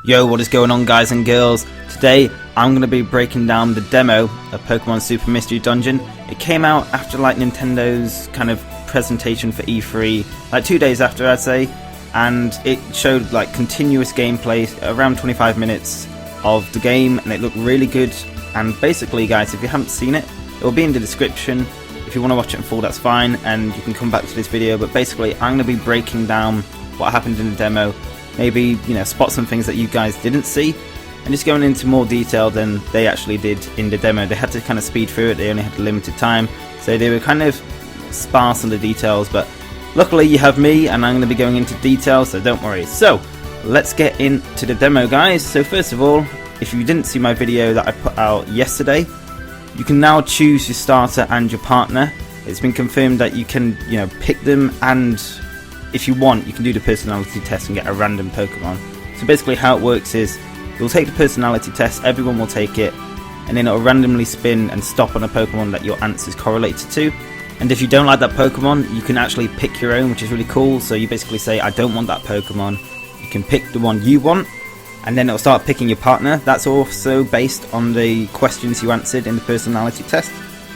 Yo, what is going on, guys and girls? Today I'm going to be breaking down the demo of Pokémon Super Mystery Dungeon. It came out after like Nintendo's kind of presentation for E3, like 2 days after I'd say, and it showed like continuous gameplay, around 25 minutes of the game, and it looked really good. And basically, guys, if you haven't seen it, it will be in the description. If you want to watch it in full, that's fine, and you can come back to this video. But basically, I'm going to be breaking down what happened in the demo, maybe, you know, spot some things that you guys didn't see, and just going into more detail than they actually did in the demo. They had to kind of speed through it, they only had a limited time, so they were kind of sparse on the details, but luckily you have me, and I'm going to be going into detail, so don't worry. So, let's get into the demo, guys. So first of all, if you didn't see my video that I put out yesterday, you can now choose your starter and your partner. It's been confirmed that you can, you know, pick them, and if you want, you can do the personality test and get a random Pokemon. So basically how it works is, you'll take the personality test, everyone will take it, and then it'll randomly spin and stop on a Pokemon that your answer is correlated to. And if you don't like that Pokemon, you can actually pick your own, which is really cool. So you basically say, I don't want that Pokemon. You can pick the one you want, and then it'll start picking your partner. That's also based on the questions you answered in the personality test.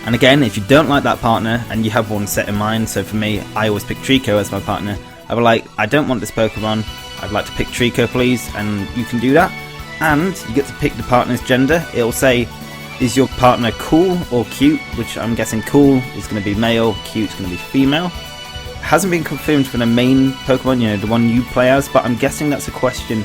And again, if you don't like that partner and you have one set in mind, so for me, I always pick Trico as my partner. I was like, I don't want this Pokemon, I'd like to pick Trico please, and you can do that. And you get to pick the partner's gender. It'll say, is your partner cool or cute, which I'm guessing cool is going to be male, cute is going to be female. It hasn't been confirmed for the main Pokemon, you know, the one you play as, but I'm guessing that's a question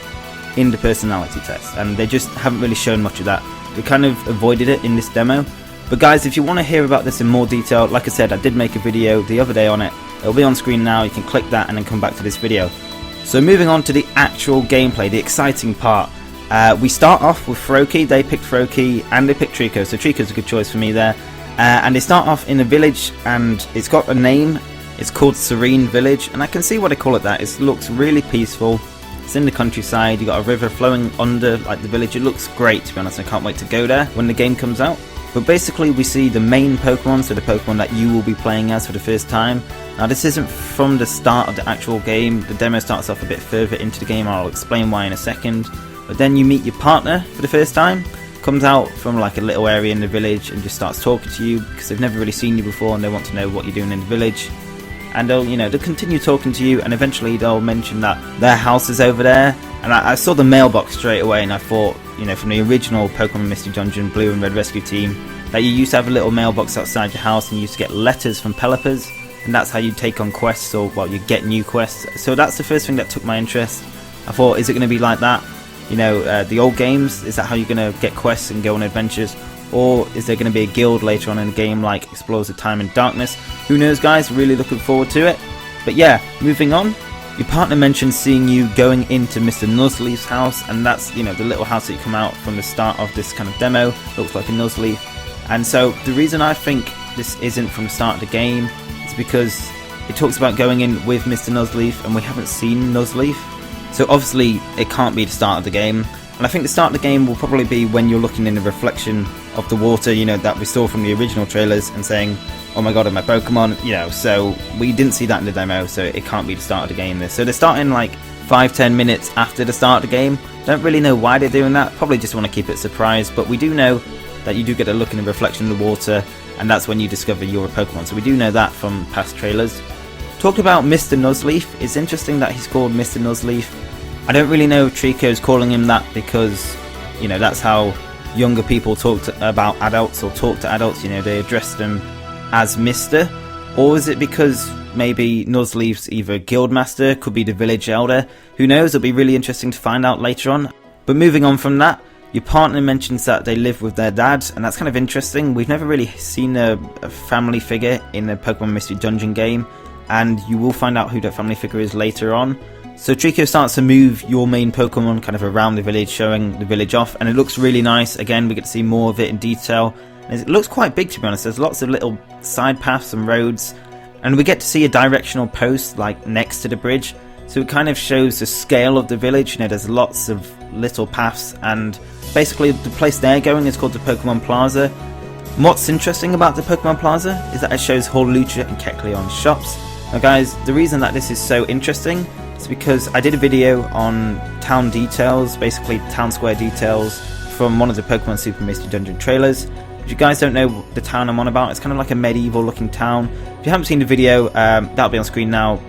in the personality test, and they just haven't really shown much of that. They kind of avoided it in this demo. But guys, if you want to hear about this in more detail, like I said, I did make a video the other day on it. It'll be on screen now, you can click that and then come back to this video. So moving on to the actual gameplay, the exciting part. We start off with Froakie. They picked Froakie and they picked Trico, so Trico's a good choice for me there. And they start off in a village, and it's got a name. It's called Serene Village, and I can see why they call it that. It looks really peaceful. It's in the countryside, you got a river flowing under like the village. It looks great, to be honest. I can't wait to go there when the game comes out. But basically we see the main Pokemon, so the Pokemon that you will be playing as for the first time. Now this isn't from the start of the actual game. The demo starts off a bit further into the game. I'll explain why in a second. But then you meet your partner for the first time. Comes out from like a little area in the village and just starts talking to you, because they've never really seen you before and they want to know what you're doing in the village. And they'll, you know, they'll continue talking to you, and eventually they'll mention that their house is over there. And I saw the mailbox straight away, and I thought, you know, from the original Pokémon Mystery Dungeon Blue and Red Rescue Team, that you used to have a little mailbox outside your house, and you used to get letters from Pelipers, and that's how you take on quests, or well, you get new quests. So that's the first thing that took my interest. I thought, is it going to be like that? You know, the old games, is that how you're going to get quests and go on adventures? Or is there going to be a guild later on in the game like Explorers of Time and Darkness? Who knows, guys? Really looking forward to it. But yeah, moving on. Your partner mentioned seeing you going into Mr. Nuzleaf's house, and that's, you know, the little house that you come out from the start of this kind of demo. Looks like a Nuzleaf. And so the reason I think this isn't from the start of the game is because it talks about going in with Mr. Nuzleaf, and we haven't seen Nuzleaf. So obviously it can't be the start of the game. And I think the start of the game will probably be when you're looking in the reflection of the water, you know, that we saw from the original trailers, and saying, oh my god, I'm a Pokemon, you know. So we didn't see that in the demo, so it can't be the start of the game. So they're starting like 5-10 minutes after the start of the game. Don't really know why they're doing that, probably just want to keep it a surprise. But we do know that you do get a look in the reflection of the water, and that's when you discover you're a Pokemon. So we do know that from past trailers. Talk about Mr. Nuzleaf. It's interesting that he's called Mr. Nuzleaf. I don't really know if Trico's calling him that because, you know, that's how younger people talk about adults, or talk to adults, you know, they address them as Mr. Or is it because maybe Nuzleaf's either a guildmaster, could be the village elder, who knows? It'll be really interesting to find out later on. But moving on from that, your partner mentions that they live with their dad, and that's kind of interesting. We've never really seen a family figure in the Pokémon Mystery Dungeon game, and you will find out who that family figure is later on. So Trico starts to move your main Pokemon kind of around the village, showing the village off, and it looks really nice. Again, we get to see more of it in detail. And it looks quite big, to be honest. There's lots of little side paths and roads, and we get to see a directional post like next to the bridge. So it kind of shows the scale of the village. You know, there's lots of little paths, and basically the place they're going is called the Pokemon Plaza. What's interesting about the Pokemon Plaza is that it shows Hawlucha and Kecleon shops. Now guys, the reason that this is so interesting is because I did a video on town details, basically town square details, from one of the Pokemon Super Mystery Dungeon trailers. If you guys don't know the town I'm on about, it's kind of like a medieval looking town. If you haven't seen the video, that'll be on screen now.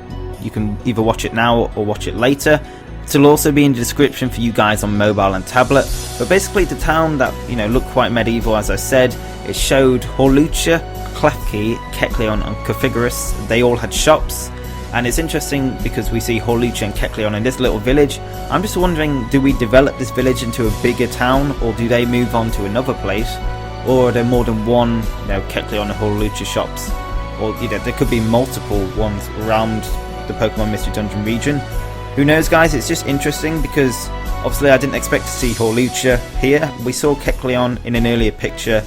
You can either watch it now or watch it later. It'll also be in the description for you guys on mobile and tablet. But basically the town that, looked quite medieval, as I said, it showed Hawlucha, Klefki, Kecleon and Cofigurus. They all had shops. And it's interesting because we see Hawlucha and Kecleon in this little village. I'm just wondering, do we develop this village into a bigger town, or do they move on to another place? Or are there more than one, Kecleon and Hawlucha shops? Or, there could be multiple ones around the Pokemon Mystery Dungeon region. Who knows, guys? It's just interesting because obviously I didn't expect to see Hawlucha here. We saw Kecleon in an earlier picture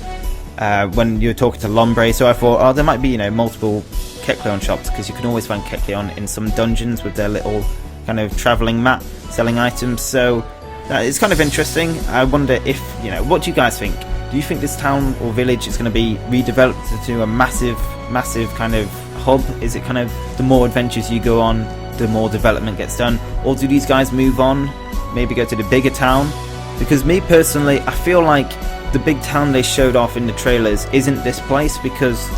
when you were talking to Lombre, so I thought, oh, there might be, multiple Kecleon shops, because you can always find Kecleon in some dungeons with their little kind of travelling map selling items. So it's kind of interesting. I wonder if, what do you guys think? Do you think this town or village is going to be redeveloped into a massive kind of hub? Is it kind of the more adventures you go on, the more development gets done? Or do these guys move on, maybe go to the bigger town? Because me personally, I feel like the big town they showed off in the trailers isn't this place, because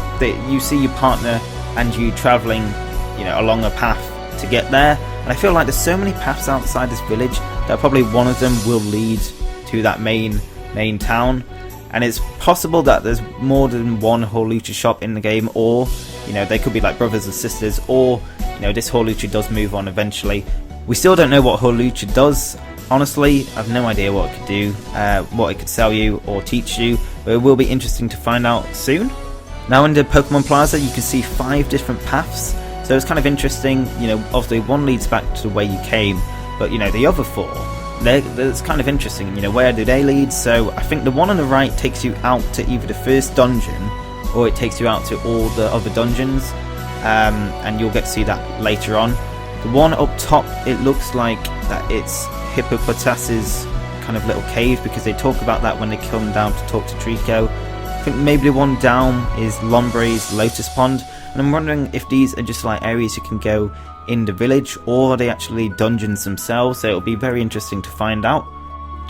you see your partner and you travelling, along a path to get there. And I feel like there's so many paths outside this village that probably one of them will lead to that main town. And it's possible that there's more than one Hawlucha shop in the game, or they could be like brothers and sisters, or this Hawlucha does move on eventually. We still don't know what Hawlucha does. Honestly, I've no idea what it could do, what it could sell you or teach you, but it will be interesting to find out soon. Now in the Pokemon Plaza you can see 5 different paths, so it's kind of interesting. Obviously one leads back to the way you came, but the other 4, it's kind of interesting, where do they lead? So I think the one on the right takes you out to either the first dungeon, or it takes you out to all the other dungeons, and you'll get to see that later on. The one up top, it looks like that it's Hippopotas's kind of little cave, because they talk about that when they come down to talk to Trico. I think maybe the one down is Lombre's Lotus Pond, and I'm wondering if these are just like areas you can go in the village, or are they actually dungeons themselves? So it'll be very interesting to find out.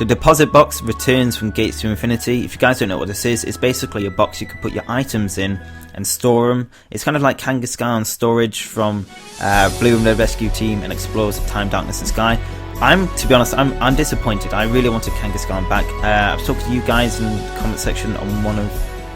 The deposit box returns from Gates to Infinity. If you guys don't know what this is, it's basically a box you can put your items in and store them. It's kind of like Kangaskhan storage from Blue and Red Rescue Team and Explorers of Time, Darkness and Sky. To be honest, I'm disappointed. I really wanted Kangaskhan back. I've talked to you guys in the comment section on one of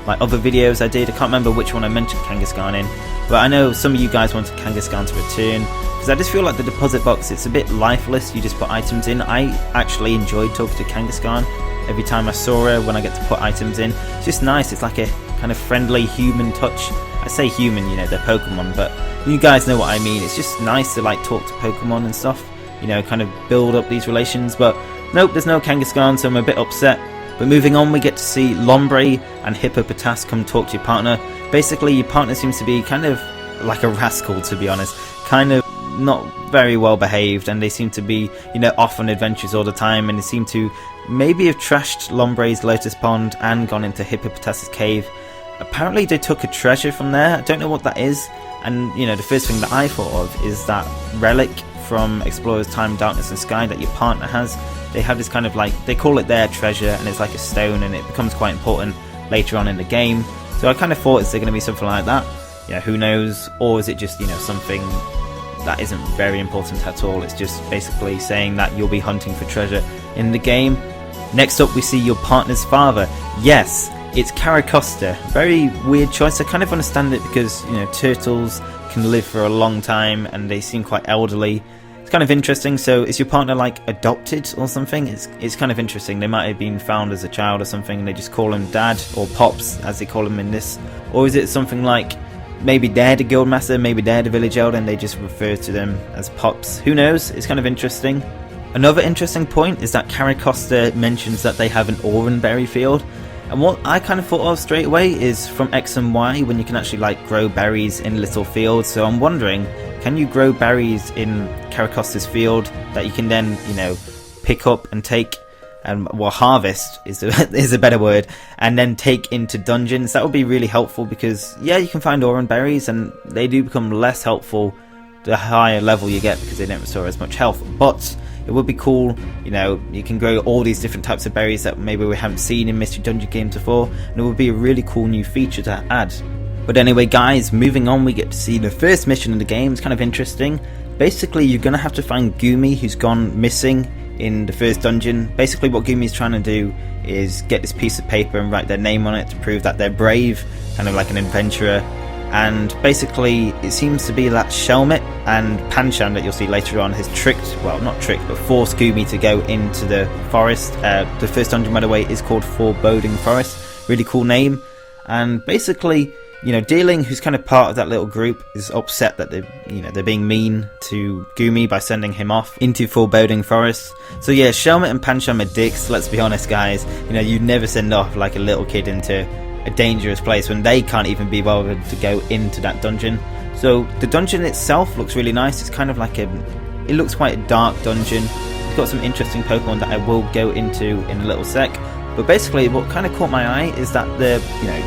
my other videos I did. I can't remember which one I mentioned Kangaskhan in, but I know some of you guys wanted Kangaskhan to return, because I just feel like the deposit box, it's a bit lifeless. You just put items in. I actually enjoyed talking to Kangaskhan every time I saw her, when I get to put items in. It's just nice. It's like a kind of friendly human touch. I say human, they're Pokemon, but you guys know what I mean. It's just nice to like talk to Pokemon and stuff, kind of build up these relations. But nope, there's no Kangaskhan, so I'm a bit upset. But moving on, we get to see Lombre and Hippopotas come talk to your partner. Basically, your partner seems to be kind of like a rascal, to be honest. Kind of not very well behaved, and they seem to be, off on adventures all the time, and they seem to maybe have trashed Lombre's Lotus Pond and gone into Hippopotas' cave. Apparently they took a treasure from there. I don't know what that is, and the first thing that I thought of is that relic from Explorers Time, Darkness and Sky that your partner has. They have this kind of like, they call it their treasure, and it's like a stone, and it becomes quite important later on in the game. So I kind of thought, is there going to be something like that? Who knows? Or is it just, something that isn't very important at all? It's just basically saying that you'll be hunting for treasure in the game. Next up, we see your partner's father. Yes, it's Caracosta. Very weird choice. I kind of understand it because, turtles can live for a long time and they seem quite elderly. It's kind of interesting. So is your partner like adopted or something? It's kind of interesting. They might have been found as a child or something, and they just call him dad, or pops as they call him in this. Or is it something like maybe they're the guildmaster, maybe they're the village elder, and they just refer to them as pops? Who knows? It's kind of interesting. Another interesting point is that Caracosta mentions that they have an Oranberry field. And what I kind of thought of straight away is from X and Y, when you can actually like grow berries in little fields. So I'm wondering, can you grow berries in Caracosta's field that you can then, pick up and take, and harvest is a better word, and then take into dungeons? That would be really helpful, because yeah, you can find Oran berries and they do become less helpful the higher level you get, because they don't restore as much health. But it would be cool, you know, you can grow all these different types of berries that maybe we haven't seen in Mystery Dungeon games before, and it would be a really cool new feature to add. But anyway guys, moving on, we get to see the first mission in the game. It's kind of interesting. Basically you're going to have to find Goomy, who's gone missing in the first dungeon. Basically what Goomy's trying to do is get this piece of paper and write their name on it to prove that they're brave, kind of like an adventurer. And basically it seems to be that Shelmet and Pancham that you'll see later on has tricked, well not tricked, but forced Goomy to go into the forest. The first dungeon, by the way, is called Foreboding Forest. Really cool name. And basically, you know, Dealing, who's kind of part of that little group, is upset that they're being mean to Goomy by sending him off into Foreboding Forest. So yeah, Shelmet and Pancham are dicks, let's be honest guys. You know, you'd never send off like a little kid into a dangerous place when they can't even be bothered to go into that dungeon. So the dungeon itself looks really nice. It's kind of like it looks quite a dark dungeon. It's got some interesting Pokemon that I will go into in a little sec. But basically what kind of caught my eye is that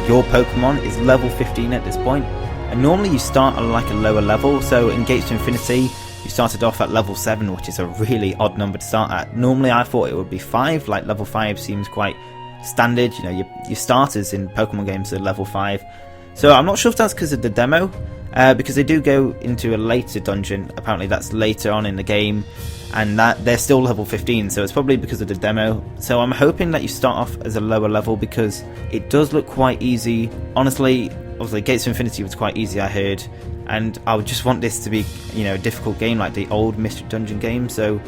your Pokemon is level 15 at this point, and normally you start at like a lower level. So in Gates to Infinity you started off at level 7, which is a really odd number to start at. Normally I thought it would be 5, like level 5 seems quite standard. You know, your starters in Pokemon games are level 5. So I'm not sure if that's because of the demo, because they do go into a later dungeon, apparently that's later on in the game, and that they're still level 15, so it's probably because of the demo. So I'm hoping that you start off as a lower level, because it does look quite easy. Honestly, obviously Gates of Infinity was quite easy, I heard, and I would just want this to be, you know, a difficult game like the old Mystery Dungeon game. So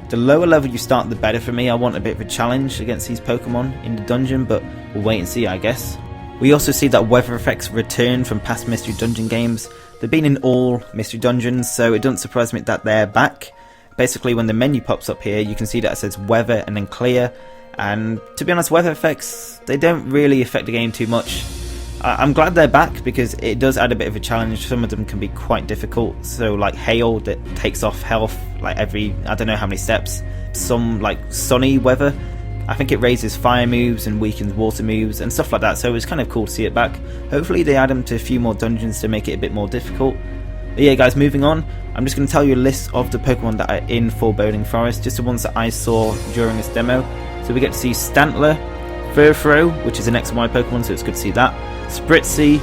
the lower level you start, the better for me. I want a bit of a challenge against these Pokemon in the dungeon, but we'll wait and see, I guess. We also see that weather effects return from past Mystery Dungeon games. They've been in all Mystery Dungeons, so it doesn't surprise me that they're back. Basically when the menu pops up here, you can see that it says weather and then clear, and to be honest, weather effects, they don't really affect the game too much. I'm glad they're back because it does add a bit of a challenge. Some of them can be quite difficult, so like hail that takes off health like every, I don't know how many steps. Some like sunny weather, I think it raises fire moves and weakens water moves and stuff like that, so it's kind of cool to see it back. Hopefully they add them to a few more dungeons to make it a bit more difficult. But yeah guys, moving on, I'm just going to tell you a list of the Pokemon that are in Foreboding Forest, just the ones that I saw during this demo. So we get to see Stantler, Furfrou, which is an X and Y Pokemon, so it's good to see that, Spritzee,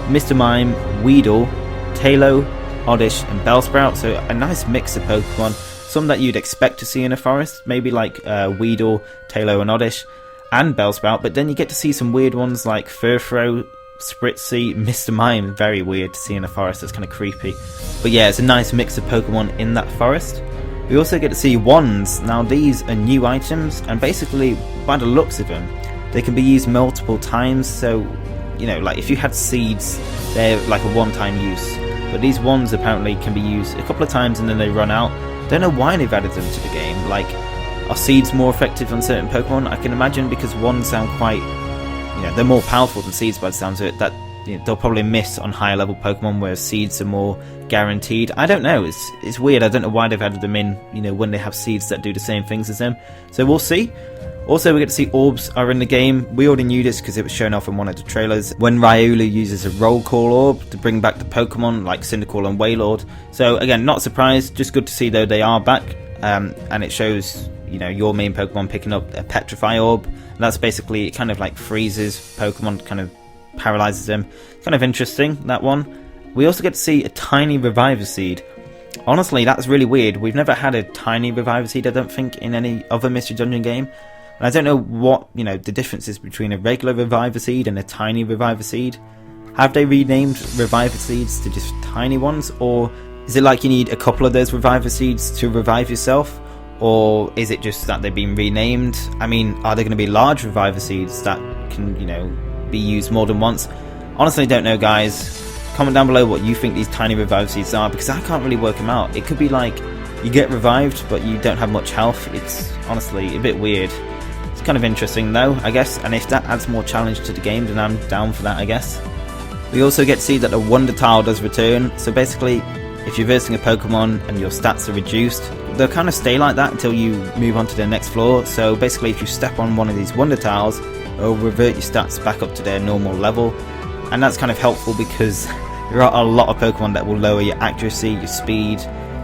Mr. Mime, Weedle, Tailo, Oddish and Bellsprout, so a nice mix of Pokemon. Some that you'd expect to see in a forest, maybe like Weedle, Tailo and Oddish, and Bellsprout, but then you get to see some weird ones like Furfrou, Spritzee, Mr. Mime, very weird to see in a forest, that's kind of creepy. But yeah, it's a nice mix of Pokemon in that forest. We also get to see wands. Now these are new items, and basically by the looks of them, they can be used multiple times. So, you know, like if you had seeds, they're like a one-time use, but these wands apparently can be used a couple of times and then they run out. Don't know why they've added them to the game. Like, are seeds more effective on certain Pokemon? I can imagine because wands sound quite, you know, they're more powerful than seeds by the sounds of it, that, you know, they'll probably miss on higher level Pokemon, whereas seeds are more guaranteed. I don't know, it's weird. I don't know why they've added them in, you know, when they have seeds that do the same things as them. So we'll see. Also, we get to see orbs are in the game. We already knew this because it was shown off in one of the trailers, when Riolu uses a roll call orb to bring back the Pokemon like Cyndaquil and Wailord. So again, not surprised, just good to see though they are back, and it shows, you know, your main Pokemon picking up a Petrify orb, and that's basically, it kind of like freezes Pokemon, kind of paralyzes them. Kind of interesting, that one. We also get to see a tiny Reviver Seed. Honestly, that's really weird. We've never had a tiny Reviver Seed, I don't think, in any other Mystery Dungeon game. And I don't know what, you know, the difference is between a regular Reviver Seed and a tiny Reviver Seed. Have they renamed Reviver Seeds to just tiny ones? Or is it like you need a couple of those Reviver Seeds to revive yourself? Or is it just that they've been renamed? I mean, are there going to be large Reviver Seeds that can, you know, be used more than once? Honestly, don't know, guys. Comment down below what you think these tiny Reviver Seeds are, because I can't really work them out. It could be like, you get revived, but you don't have much health. It's honestly a bit weird. It's kind of interesting though, I guess, and if that adds more challenge to the game, then I'm down for that, I guess. We also get to see that the Wonder Tile does return, so basically, if you're versing a Pokemon and your stats are reduced, they'll kind of stay like that until you move on to the next floor. So basically, if you step on one of these Wonder Tiles, it'll revert your stats back up to their normal level, and that's kind of helpful because there are a lot of Pokemon that will lower your accuracy, your speed,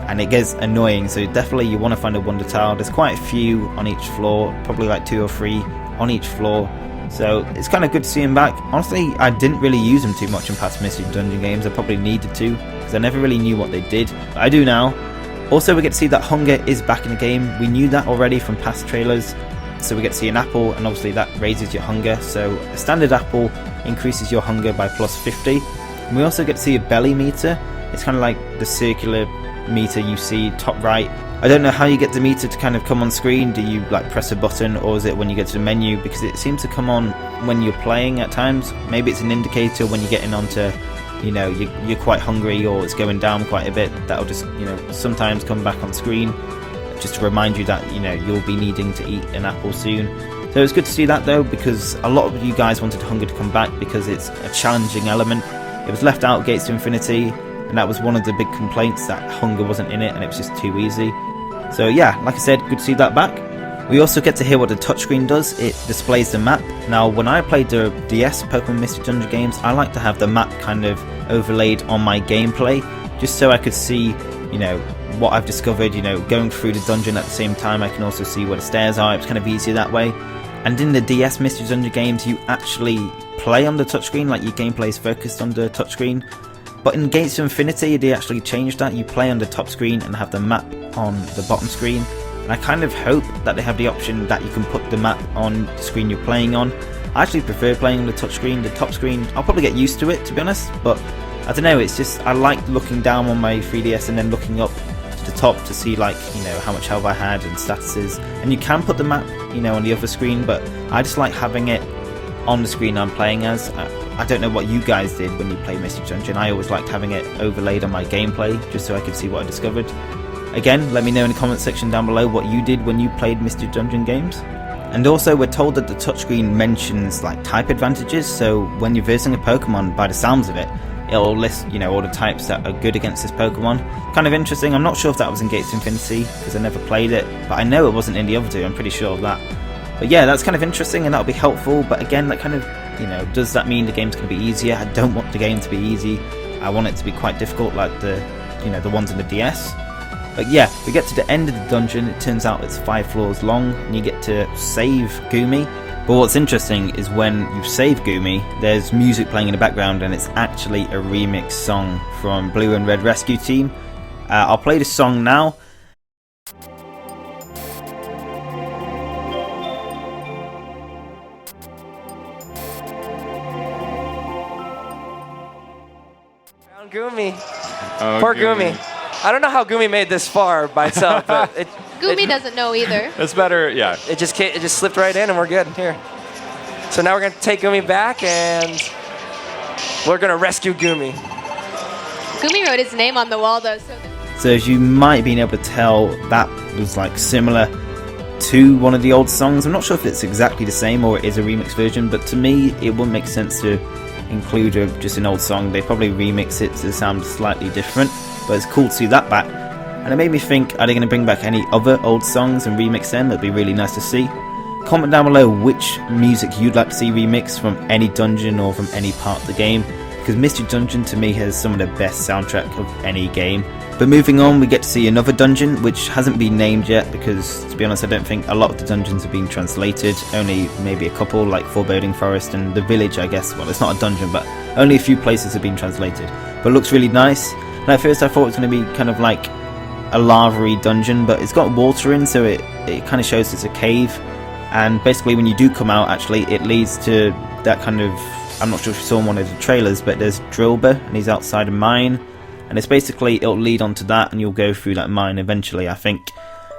and it gets annoying, so definitely you want to find a Wonder Tile. There's quite a few on each floor, probably like 2 or 3 on each floor, so it's kind of good to see them back. Honestly, I didn't really use them too much in past Mystery Dungeon games. I probably needed to, because I never really knew what they did, but I do now. Also, we get to see that Hunger is back in the game. We knew that already from past trailers, so we get to see an apple, and obviously that raises your hunger, so a standard apple increases your hunger by plus 50. And we also get to see a belly meter. It's kind of like the circular meter you see top right. I don't know how you get the meter to kind of come on screen. Do you like press a button, or is it when you get to the menu? Because it seems to come on when you're playing at times. Maybe it's an indicator when you're getting onto, you know, you're quite hungry, or it's going down quite a bit. That'll just, you know, sometimes come back on screen just to remind you that, you know, you'll be needing to eat an apple soon. So it's good to see that though, because a lot of you guys wanted Hunger to come back because it's a challenging element. It was left out of Gates to Infinity, and that was one of the big complaints, that Hunger wasn't in it and it was just too easy. So yeah, like I said, good to see that back. We also get to hear what the touchscreen does. It displays the map. Now, when I played the DS Pokemon Mystery Dungeon games, I like to have the map kind of overlaid on my gameplay, just so I could see, you know, what I've discovered, you know, going through the dungeon at the same time. I can also see where the stairs are. It's kind of easier that way. And in the DS Mystery Dungeon games, you actually play on the touchscreen, like your gameplay is focused on the touchscreen. But in Gates to Infinity, they actually changed that. You play on the top screen and have the map on the bottom screen. And I kind of hope that they have the option that you can put the map on the screen you're playing on. I actually prefer playing on the touchscreen. The top screen, I'll probably get used to it, to be honest. But I don't know, it's just, I like looking down on my 3DS and then looking up to the top to see, like, you know, how much health I had and statuses. And you can put the map, you know, on the other screen, but I just like having it on the screen I'm playing as. I don't know what you guys did when you played Mystery Dungeon. I always liked having it overlaid on my gameplay, just so I could see what I discovered. Again, let me know in the comment section down below what you did when you played Mystery Dungeon games. And also, we're told that the touchscreen mentions like type advantages, so when you're versing a Pokemon, by the sounds of it, it'll list, you know, all the types that are good against this Pokemon. Kind of interesting. I'm not sure if that was in Gates to Infinity, because I never played it, but I know it wasn't in the other two, I'm pretty sure of that. But yeah, that's kind of interesting, and that'll be helpful, but again, that kind of, you know, does that mean the game's going to be easier? I don't want the game to be easy. I want it to be quite difficult, like the, you know, the ones in the DS. But yeah, we get to the end of the dungeon. It turns out it's 5 floors long, and you get to save Goomy. But what's interesting is when you save Goomy, there's music playing in the background, and it's actually a remix song from Blue and Red Rescue Team. I'll play the song now. Found Goomy. Oh, poor Goomy. I don't know how Goomy made this far by itself, but Goomy doesn't know either. It's better, yeah. It just slipped right in, and we're good here. So now we're gonna take Goomy back, and we're gonna rescue Goomy. Goomy wrote his name on the wall, though. So as you might be able to tell, that was like similar to one of the old songs. I'm not sure if it's exactly the same or it is a remix version, but to me, it wouldn't make sense to include just an old song. They probably remix it to sound slightly different. But it's cool to see that back, and it made me think, are they going to bring back any other old songs and remix them? That'd be really nice to see. Comment down below which music you'd like to see remixed from any dungeon or from any part of the game, because Mystery Dungeon to me has some of the best soundtrack of any game. But moving on, we get to see another dungeon which hasn't been named yet, because to be honest I don't think a lot of the dungeons have been translated. Only maybe a couple, like Foreboding Forest and the village, I guess. Well, it's not a dungeon, but only a few places have been translated. But it looks really nice. And at first I thought it was going to be kind of like a lava-y dungeon, but it's got water in, so it kind of shows it's a cave. And basically when you do come out, actually, it leads to that kind of, I'm not sure if you saw in one of the trailers, but there's Drillbur, and he's outside a mine. And it's basically, it'll lead onto that, and you'll go through that mine eventually, I think.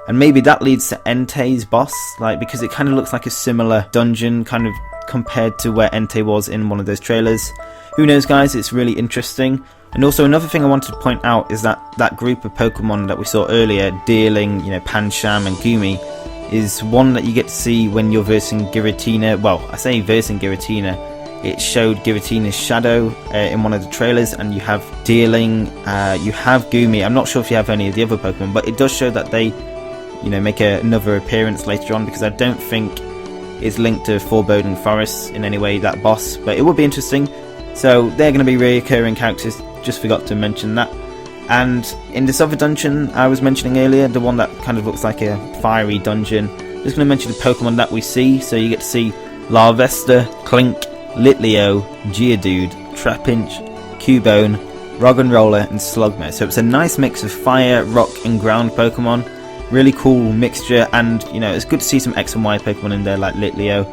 And maybe that leads to Entei's boss, like, because it kind of looks like a similar dungeon, kind of compared to where Entei was in one of those trailers. Who knows, guys, it's really interesting. And also another thing I wanted to point out is that that group of Pokemon that we saw earlier, Deerling, you know, Pancham and Goomy, is one that you get to see when you're versing Giratina. Well, I say versing Giratina. It showed Giratina's shadow in one of the trailers, and you have Deerling, you have Goomy. I'm not sure if you have any of the other Pokemon, but it does show that they, you know, make another appearance later on, because I don't think it's linked to Foreboding Forest in any way, that boss, but it would be interesting. So they're going to be recurring characters, just forgot to mention that. And in this other dungeon I was mentioning earlier, the one that kind of looks like a fiery dungeon, just going to mention the Pokemon that we see. So you get to see Larvesta, Clink, Litleo, Geodude, Trapinch, Cubone, Roggenrola and Slugma. So it's a nice mix of fire, rock and ground Pokemon. Really cool mixture, and you know, it's good to see some X and Y Pokemon in there like Litleo.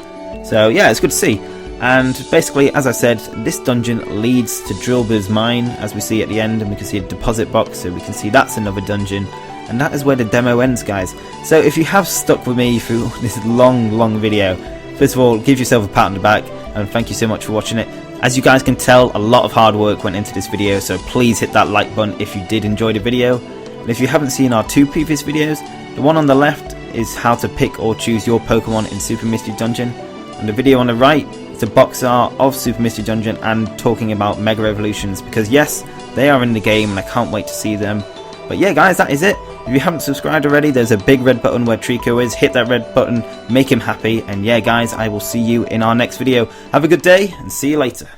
So yeah, it's good to see. And basically, as I said, this dungeon leads to Drillbur's mine, as we see at the end, and we can see a deposit box, so we can see that's another dungeon. And that is where the demo ends, guys. So if you have stuck with me through this long video, first of all, give yourself a pat on the back, and thank you so much for watching it. As you guys can tell, a lot of hard work went into this video, so please hit that like button if you did enjoy the video. And if you haven't seen our 2 previous videos, the one on the left is how to pick or choose your Pokemon in Super Mystery Dungeon, and the video on the right is a box art of Super Mystery Dungeon and talking about Mega Evolutions, because yes, they are in the game and I can't wait to see them. But yeah guys, that is it. If you haven't subscribed already, there's a big red button where Trico is. Hit that red button, make him happy, and yeah guys, I will see you in our next video. Have a good day and see you later.